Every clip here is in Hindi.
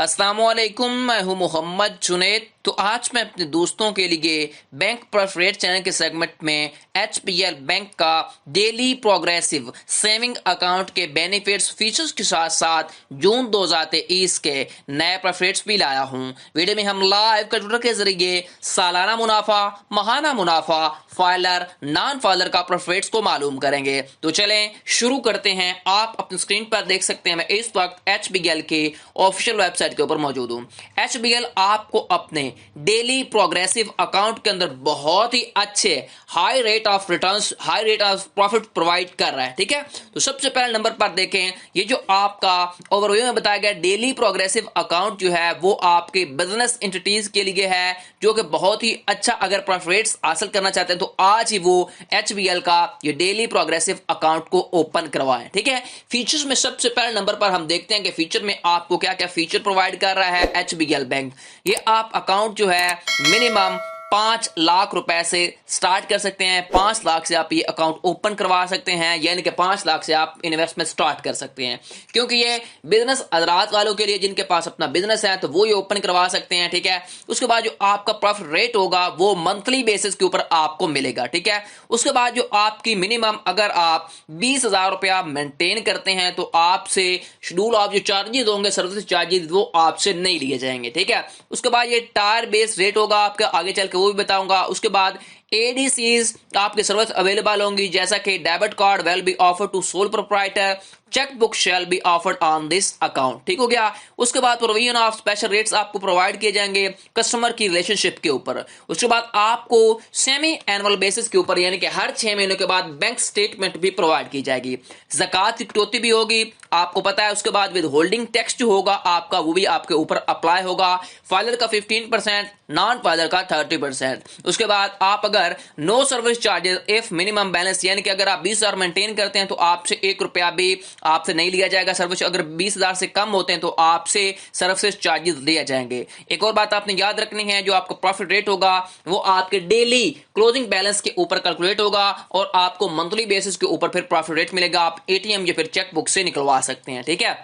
अस्सलामुअलैकुम, मैं हूं मोहम्मद जुनैद। तो आज मैं अपने दोस्तों के लिए बैंक प्रेफरेड चैनल के सेगमेंट में एचपीएल बैंक का डेली प्रोग्रेसिव सेविंग अकाउंट के बेनिफिट्स फीचर्स के साथ साथ जून 2023 के नए प्रेफरेड्स भी लाया हूं। वीडियो में हम लाइव कंप्यूटर के जरिए सालाना मुनाफा, माहाना मुनाफा, फाइलर, नॉन फाइलर का प्रेफरेड्स को मालूम करेंगे। तो चलें शुरू करते हैं। आप अपनी स्क्रीन पर देख सकते हैं मैं इस वक्त एचबीएल के ऑफिशियल वेबसाइट के ऊपर मौजूद हूं। एचबीएल आपको अपने डेली प्रोग्रेसिव अकाउंट के अंदर बहुत ही अच्छे high rate of returns, high rate of profit provide कर रहा है। ठीक है, तो सबसे पहले नंबर पर देखें, ये जो आपका ओवरव्यू में बताया गया डेली प्रोग्रेसिव अकाउंट जो है वो आपके बिजनेस एंटिटीज के लिए है, जो कि बहुत ही अच्छा अगर प्रॉफिट्स हासिल करना चाहते हैं तो आज ही वो एचबीएल का ये डेली प्रोग्रेसिव अकाउंट को ओपन करवाएं। ठीक है, फीचर्स में सबसे पहले नंबर पर हम देखते हैं कि फीचर में आपको क्या क्या फीचर प्रोवाइड कर रहा है एचबीएल बैंक। ये आप अकाउंट जो है मिनिमम 5 लाख रुपए से स्टार्ट कर सकते हैं। 5 लाख से आप ये अकाउंट ओपन करवा सकते हैं, यानी कि 5 लाख से आप इन्वेस्टमेंट स्टार्ट कर सकते हैं, क्योंकि ये बिजनेस हजरात वालों के लिए जिनके पास अपना बिजनेस है तो वो ये ओपन करवा सकते हैं। ठीक है, उसके बाद जो आपका प्रॉफिट रेट होगा वो मंथली बेसिस के ऊपर आपको मिलेगा। ठीक है, उसके बाद जो आपकी मिनिमम अगर आप 20,000 रुपया मेंटेन करते हैं तो आपसे शेड्यूल ऑफ जो चार्जेस होंगे, सर्विस चार्जेस, वो आपसे नहीं लिए जाएंगे। ठीक है, उसके बाद ये टायर बेस्ड रेट होगा आपका, आगे चल के वो भी बताऊंगा। उसके बाद एडीसीज आपके सर्विस अवेलेबल होंगी, जैसा कि debit card will be offer to sole proprietor, cheque book shall be offered on this account. ठीक हो गया। उसके बाद प्रोविजन ऑफ स्पेशल रेट्स आपको प्रोवाइड किए जाएंगे कस्टमर की रिलेशनशिप के ऊपर। उसके बाद आपको सेमी एनुअल बेसिस के ऊपर, यानी कि हर 6 महीनों के बाद बैंक स्टेटमेंट भी प्रोवाइड की जाएगी। ज़कात की कटौती भी होगी, आपको पता है। उसके बाद विद होल्डिंग टैक्स जो होगा आपका वो भी आपके ऊपर अप्लाई होगा। फाइलर का 15%, नॉन फाइलर का 30%। उसके बाद आप अगर no service charges if minimum balance, यानी कि अगर आप 20,000 मेंटेन करते हैं तो आपसे 1 रुपया भी आपसे नहीं लिया जाएगा सर्विस। अगर 20,000 से कम होते हैं तो आपसे सर्विस चार्जेस लिए जाएंगे। एक और बात आपने याद रखनी है, जो आपका प्रॉफिट रेट होगा वो आपके डेली क्लोजिंग बैलेंस के ऊपर कैलकुलेट होगा और आपको मंथली बेसिस के ऊपर फिर प्रॉफिट रेट मिलेगा। आप एटीएम या फिर चेक बुक से निकलवा सकते हैं। ठीक है,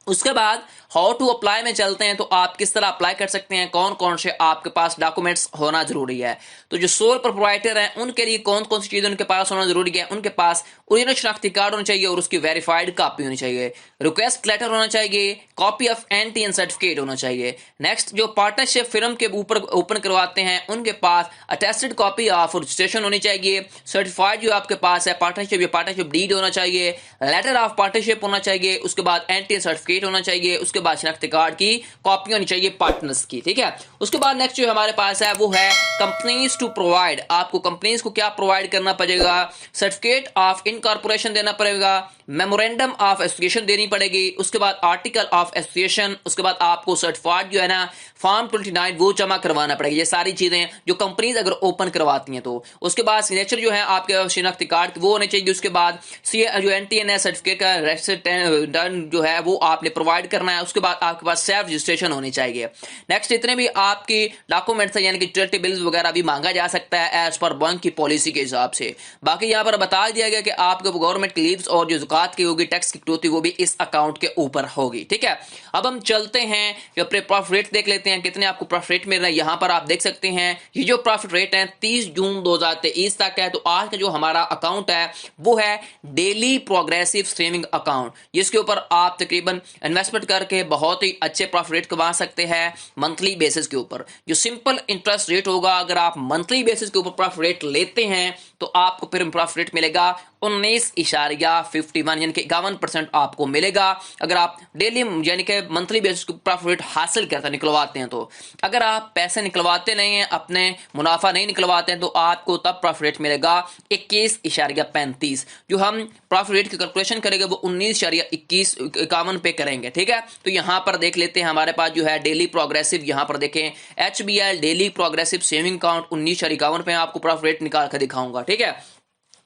उसके बाद हाउ टू अप्लाई में चलते हैं। तो आप किस तरह अप्लाई कर सकते हैं, कौन कौन से आपके पास डॉक्यूमेंट्स होना जरूरी है। तो जो सोल प्रोप्राइटर हैं उनके लिए कौन कौन सी चीजें उनके पास होना जरूरी है। उनके पास ओरिजिनल शनाख्ती कार्ड होना चाहिए और उसकी वेरीफाइड कॉपी होनी चाहिए। रिक्वेस्ट लेटर होना चाहिए, कॉपी ऑफ एनटीएन सर्टिफिकेट होना चाहिए। नेक्स्ट, जो पार्टनरशिप फिल्म के ऊपर ओपन करवाते हैं उनके पास अटेस्टेड कॉपी ऑफ रजिस्ट्रेशन होनी चाहिए। सर्टिफाइड जो आपके पास है पार्टनरशिप डीड होना चाहिए। लेटर ऑफ पार्टनरशिप होना चाहिए। उसके बाद एनटीएन सर्टिफिकेट होना चाहिए। उसके बाद शनाख्ती कार्ड की कॉपी होनी चाहिए पार्टनर्स की। ठीक है, उसके बाद नेक्स्ट जो हमारे पास है वो है कंपनीज टू प्रोवाइड। आपको कंपनीज को क्या प्रोवाइड करना पड़ेगा, सर्टिफिकेट ऑफ इनकॉर्पोरेशन देना पड़ेगा, मेमोरेंडम ऑफ एसोसिएशन देनी पड़ेगी। उसके बाद आर्टिकल ऑफ एसोसिएशन। उसके बाद आपको सर्टिफाइड जो है ना फॉर्म 29 वो जमा करवाना पड़ेगा। ये सारी चीजें जो कंपनीज अगर ओपन करवाती हैं तो उसके बाद सिग्नेचर जो है आपके शिनाख्ती कार्ड वो होने चाहिए। उसके बाद जो एनटीएन सर्टिफिकेट का रेसिडेंट जो है वो आपने प्रोवाइड करना है। उसके बाद आपके पास सेल्फ रजिस्ट्रेशन होनी चाहिए। नेक्स्ट, इतने भी आपकी डॉक्यूमेंट्स है, यानी कि यूटिलिटी बिल्स वगैरह भी मांगा जा सकता है एज पर बैंक की पॉलिसी के हिसाब से। बाकी यहाँ पर बता दिया गया कि आपको गवर्नमेंट की लीव्स और जो ज़कात की होगी, टैक्स की कटौती, वो भी इस अकाउंट के ऊपर होगी। ठीक है, अब हम चलते हैं जो प्रॉफिट रेट देख लेते हैं कितने आपको प्रॉफिट रेट मिल रहा है। यहाँ पर आप देख सकते हैं ये जो प्रॉफिट रेट है 30 जून 2023 तक है। तो आज का जो हमारा अकाउंट है वो है डेली प्रोग्रेसिव सेविंग अकाउंट, जिसके ऊपर आप तकरीबन इन्वेस्टमेंट करके बहुत ही अच्छे प्रॉफिट रेट कमा सकते हैं मंथली बेसिस के ऊपर। जो सिंपल इंटरेस्ट रेट होगा, अगर आप मंथली बेसिस के ऊपर प्रॉफिट रेट लेते हैं तो आपको फिर प्रॉफिट रेट मिलेगा 19.51, यानी कि 51% आपको मिलेगा अगर आप डेली यानी कि मंथली बेसिस पे प्रॉफिट हासिल करते निकलवाते हैं। तो अगर आप पैसे निकलवाते नहीं हैं, अपने मुनाफा नहीं निकलवाते हैं, तो आपको तब प्रॉफिट मिलेगा 21.35। जो हम प्रॉफिट रेट की कैलकुलेशन करेंगे वो 19.51 पे करेंगे। ठीक है, तो यहां पर देख लेते हैं हमारे पास जो है डेली प्रोग्रेसिव, यहां पर देखें HBL daily progressive saving account 19.51 पे आपको प्रॉफिट रेट निकाल कर दिखाऊंगा। ठीक है,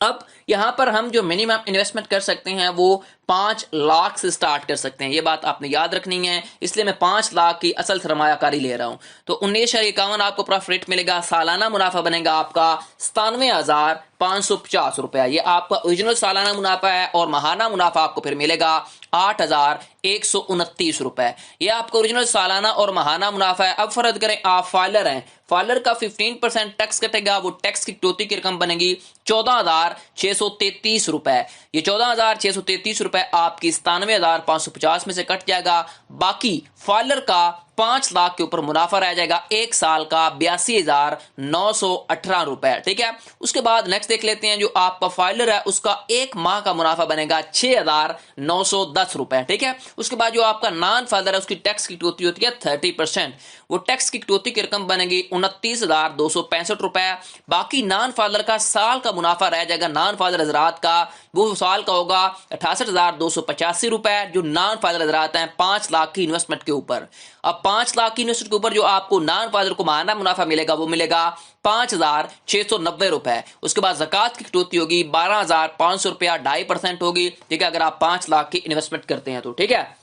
अब यहां पर हम जो मिनिमम इन्वेस्टमेंट कर सकते हैं वो 5 लाख से स्टार्ट कर सकते हैं। ये बात आपने याद रखनी है, इसलिए मैं 5 लाख की असल सरमायाकारी ले रहा हूं। तो 19.51 आपको प्रॉफिट रेट मिलेगा। सालाना मुनाफा बनेगा आपका 97,550 रुपया। ये आपका ओरिजिनल सालाना मुनाफा है। और महाना मुनाफा आपको फिर मिलेगा 8,129 रुपए। ये आपका ओरिजिनल सालाना और महाना मुनाफा है। अब फर्ज करें आप फाइलर हैं, फाइलर का 15% टैक्स कटेगा, वो टैक्स की कटौती की रकम बनेगी 14,633 रुपए। ये 14,633 रुपए आपकी 97,550 में से कट जाएगा। बाकी फाइलर का 5 लाख के ऊपर मुनाफा रह जाएगा, एक साल का 82,918 रुपए। ठीक है, उसके बाद नेक्स्ट देख लेते हैं, जो आपका फाइलर है उसका एक माह का मुनाफा बनेगा 6,910 रुपए। ठीक है, उसके बाद जो आपका नॉन फाइलर है उसकी टैक्स की कटौती होती है 30%, वो टैक्स की कटौती की रकम बनेगी 29,265 रुपए। बाकी नॉन फाइलर का साल का मुनाफा रह जाएगा, नॉन फाइलर हजरात का वो साल का होगा 68,285 रुपए, जो नॉन फाइलर हजरात हैं 5 लाख की इन्वेस्टमेंट के ऊपर। अब 5 लाख की इन्वेस्टमेंट के ऊपर जो आपको नॉन फाइलर को माहाना मुनाफा मिलेगा वो मिलेगा 5,690 रुपए। उसके बाद ज़कात की कटौती होगी 12,500 रुपया, 2.5% होगी। ठीक है, अगर आप 5 लाख की इन्वेस्टमेंट करते हैं तो। ठीक है,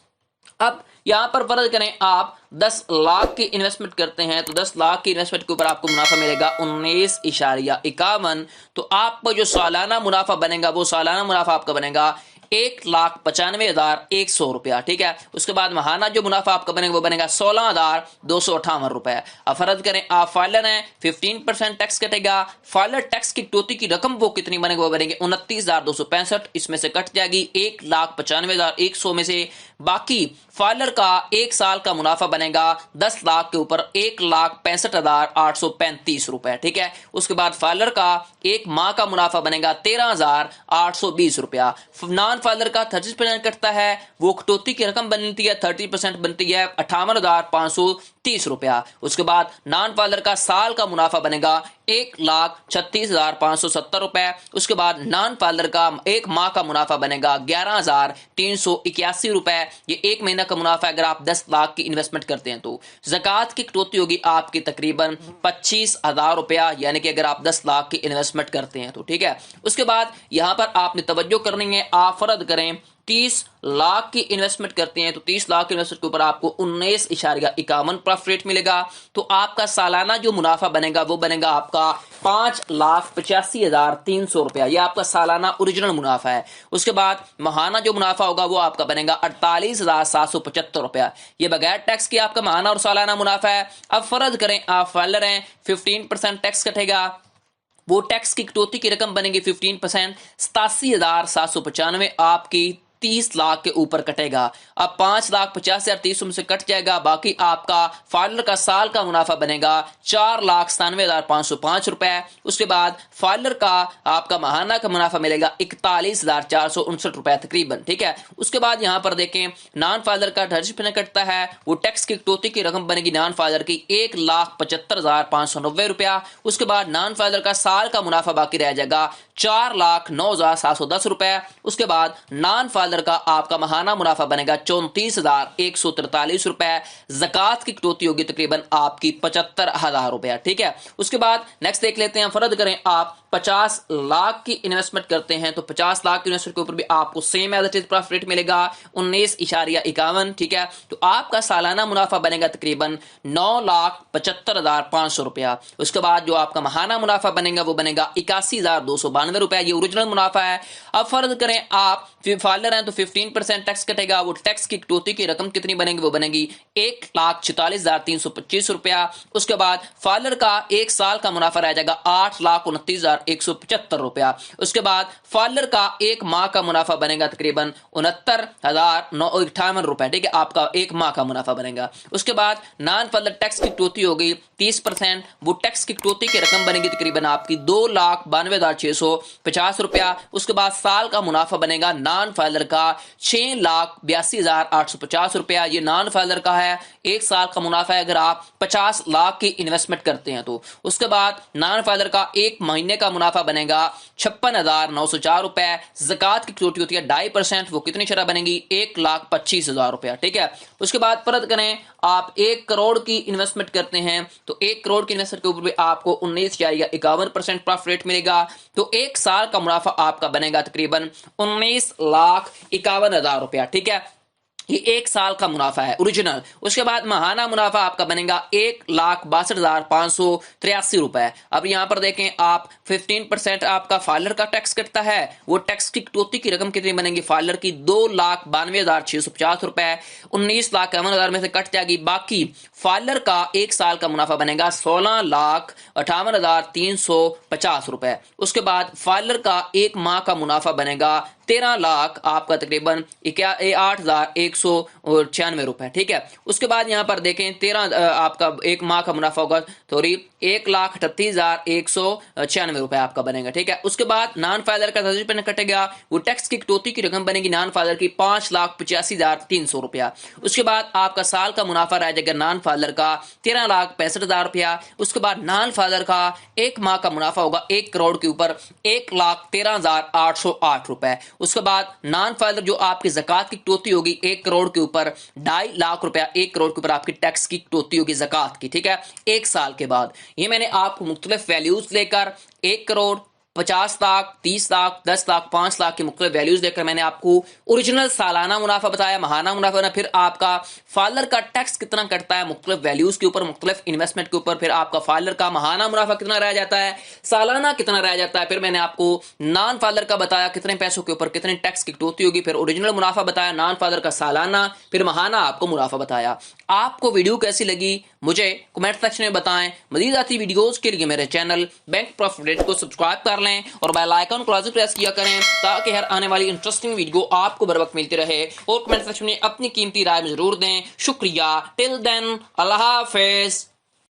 अब यहां पर फर्ज करें आप 10 लाख की इन्वेस्टमेंट करते हैं, तो 10 लाख की इन्वेस्टमेंट के ऊपर आपको मुनाफा मिलेगा 19.51। तो आपको जो सालाना मुनाफा बनेगा वो सालाना मुनाफा आपका बनेगा 1,95,100 रुपया। ठीक है, उसके बाद महाना जो मुनाफा आपका बनेगा वो बनेगा 16,258 रुपए। अब फर्ज करें आप फाइलर हैं, 15% टैक्स कटेगा। फाइलर टैक्स की कटौती की रकम वो कितनी बनेगी, वो बनेगी 29,265, इसमें से कट जाएगी 1,95,100 में से। बाकी फाइलर का एक साल का मुनाफा बनेगा 10 लाख के ऊपर 1,65,835 रुपए। ठीक है, उसके बाद फाइलर का एक माह का मुनाफा बनेगा 13,820 रुपया। नॉन फाइलर का 30% कटता है, वो कटौती की रकम बनती है 30% बनती है 58,530 रुपया। उसके बाद नॉन फाइलर का साल का मुनाफा बनेगा 1,36,570 रुपए। उसके बाद नॉन फाइलर का एक माह का मुनाफा बनेगा 11,381 रुपए। ये एक महीना का मुनाफा अगर आप 10 लाख की इन्वेस्टमेंट करते हैं तो। ज़कात की कटौती होगी आपकी तकरीबन 25,000 रुपया, यानी कि अगर आप 10 लाख की इन्वेस्टमेंट करते हैं तो। ठीक है, उसके बाद यहां पर आपने तवज्जो करनी है, आप फर्ज करें 30 लाख की इन्वेस्टमेंट करते हैं तो 30 लाख की इन्वेस्टमेंट के ऊपर आपको 19.51 प्रॉफिट रेट मिलेगा। तो आपका सालाना जो मुनाफा बनेगा वो बनेगा आपका 5,85,300 रुपया। ये आपका सालाना ओरिजिनल मुनाफा है। उसके बाद महाना जो मुनाफा होगा वो आपका बनेगा 48,775 रुपया। ये बगैर टैक्स की आपका महाना और सालाना मुनाफा है। अब फर्ज करें आप फाइलर हैं, 15% टैक्स कटेगा, वो टैक्स की कटौती की रकम बनेगी 15%, 87,795 आपकी 30 लाख के ऊपर कटेगा। अब 5,50,300 में से कट जाएगा। बाकी आपका फाइलर का साल का मुनाफा बनेगा 4,97,505 रुपए। उसके बाद फाइलर का आपका महाना का मुनाफा मिलेगा 41,459 रुपए तकरीबन। ठीक है, उसके बाद यहां पर देखें नॉन फाइलर का 30% कटता है, वो टैक्स की कटौती की रकम बनेगी नॉन फाइलर की 1,75,590 रुपया। उसके बाद नॉन फाइलर का साल का मुनाफा बाकी रह जाएगा 4,09,710 रुपए। उसके बाद नॉन फाइलर का आपका महाना मुनाफा बनेगा 34,143 रुपए। ज़कात की कटौती होगी तकरीबन आपकी 75,000 रुपया। ठीक है, उसके बाद नेक्स्ट देख लेते हैं, फर्ज करें आप 50 लाख की इन्वेस्टमेंट करते हैं तो 50 लाख की इन्वेस्टमेंट के ऊपर भी आपको same as it is profit rate मिलेगा 19.51। ठीक है, तो आपका सालाना मुनाफा बनेगा तकरीबन 9,75,500 रुपया। उसके बाद जो आपका महाना मुनाफा बनेगा वो बनेगा 81,292 रुपया। ये ओरिजिनल मुनाफा है। अब फर्ज करें आप फाइलर हैं तो 15% टैक्स कटेगा, वो टैक्स की कटौती की रकम कितनी बनेगी, वो बनेगी 1,46,325 रुपया। उसके बाद फाइलर का एक साल का मुनाफा रह जाएगा 8,29,175 रुपया। उसके बाद फाइलर का एक माह का मुनाफा बनेगा तकरीबन 69,958 रुपए। ठीक है, आपका एक माह का मुनाफा बनेगा। उसके बाद नॉन फाइलर टैक्स की कटौती होगी 30%, वो टैक्स की कटौती की रकम बनेगी तकरीबन आपकी 2,92,650 रुपया। उसके बाद साल का मुनाफा बनेगा नॉन फाइलर का 6,82,850 रुपया। ये नॉन फाइलर का है, एक साल का मुनाफा है अगर आप 50 लाख की इन्वेस्टमेंट करते हैं तो। उसके बाद नॉन फाइलर का एक महीने का मुनाफा बनेगा 56,904 रुपए। ज़कात की कटौती होती है 2.5%, वो कितनी शरह बनेगी 1,25,000 रुपया। ठीक है, उसके बाद फर्ज करें आप 1 करोड़ की इन्वेस्टमेंट करते हैं तो 1 करोड़ की इन्वेस्टमेंट के ऊपर भी आपको 19 या 51% प्रॉफिट रेट मिलेगा। तो 1 साल का मुनाफा आपका बनेगा तकरीबन 19,51,000 रुपया। ठीक है, ये 1 साल का मुनाफा है ओरिजिनल। उसके बाद महाना मुनाफा आपका बनेगा 1,62,583 रुपए। अब यहां पर देखें आप 15% आपका फाइलर का टैक्स कटता है, वो टैक्स की कटौती की रकम कितनी बनेगी फाइलर की 2,92,650 रुपए, 19,51,000 में से कट जाएगी। बाकी फाइलर का 1 साल का मुनाफा बनेगा 16,58,350 रुपए। उसके बाद फाइलर का 1 माह का मुनाफा बनेगा 13 लाख आपका तकरीबन 8,196 रुपए। ठीक है, उसके बाद यहां पर देखें 13 आपका 1 माह का मुनाफा होगा 1,38,196 रुपए आपका बनेगा। ठीक है, उसके बाद नॉन फाइलर का 10% कटेगा, वो टैक्स की कटौती की रकम बनेगी नॉन फाइलर की 5,85,300 रुपया। उसके बाद आपका साल का मुनाफा रह जाएगा नॉन फाइलर का 13,65,000 रुपया। उसके बाद नॉन फाइलर का 1 माह का मुनाफा होगा 1 करोड़ के ऊपर 1,13,808 रुपए। उसके बाद नॉन फाइलर जो आपकी ज़कात की कटौती होगी 1 करोड़ के ऊपर 2.5 लाख रुपया, 1 करोड़ के ऊपर आपकी टैक्स की कटौती होगी ज़कात की। ठीक है, 1 साल के बाद ये मैंने आपको मुख्तलिफ वैल्यूज लेकर 1 करोड़ 50 लाख 30 लाख 10 लाख 5 लाख की मुख्तलिफ वैल्यूज देकर मैंने आपको ओरिजिनल सालाना मुनाफा बताया, महाना मुनाफा बताया, फिर आपका फाइलर का टैक्स कितना कटता है मुख्तलिफ वैल्यूज के ऊपर, मुख्तलिफ इन्वेस्टमेंट के ऊपर, फिर आपका फाइलर का महाना मुनाफा कितना रह जाता है, सालाना कितना रह जाता है, फिर मैंने आपको नॉन फाइलर का बताया कितने पैसों के ऊपर कितने टैक्स की कटौती होगी, फिर ओरिजिनल मुनाफा बताया, नॉन फाइलर का सालाना, फिर महाना आपको मुनाफा बताया। आपको वीडियो कैसी लगी मुझे कमेंट सेक्शन में बताएं। मजीद आती वीडियोस के लिए मेरे चैनल बैंक प्रॉफिट रेट को सब्सक्राइब कर लें और बेल आइकन को लाजमी प्रेस किया करें ताकि हर आने वाली इंटरेस्टिंग वीडियो आपको बर वक्त मिलती रहे। और कमेंट सेक्शन में अपनी कीमती राय में जरूर दें। शुक्रिया। टिल देन अल्लाह हाफिज।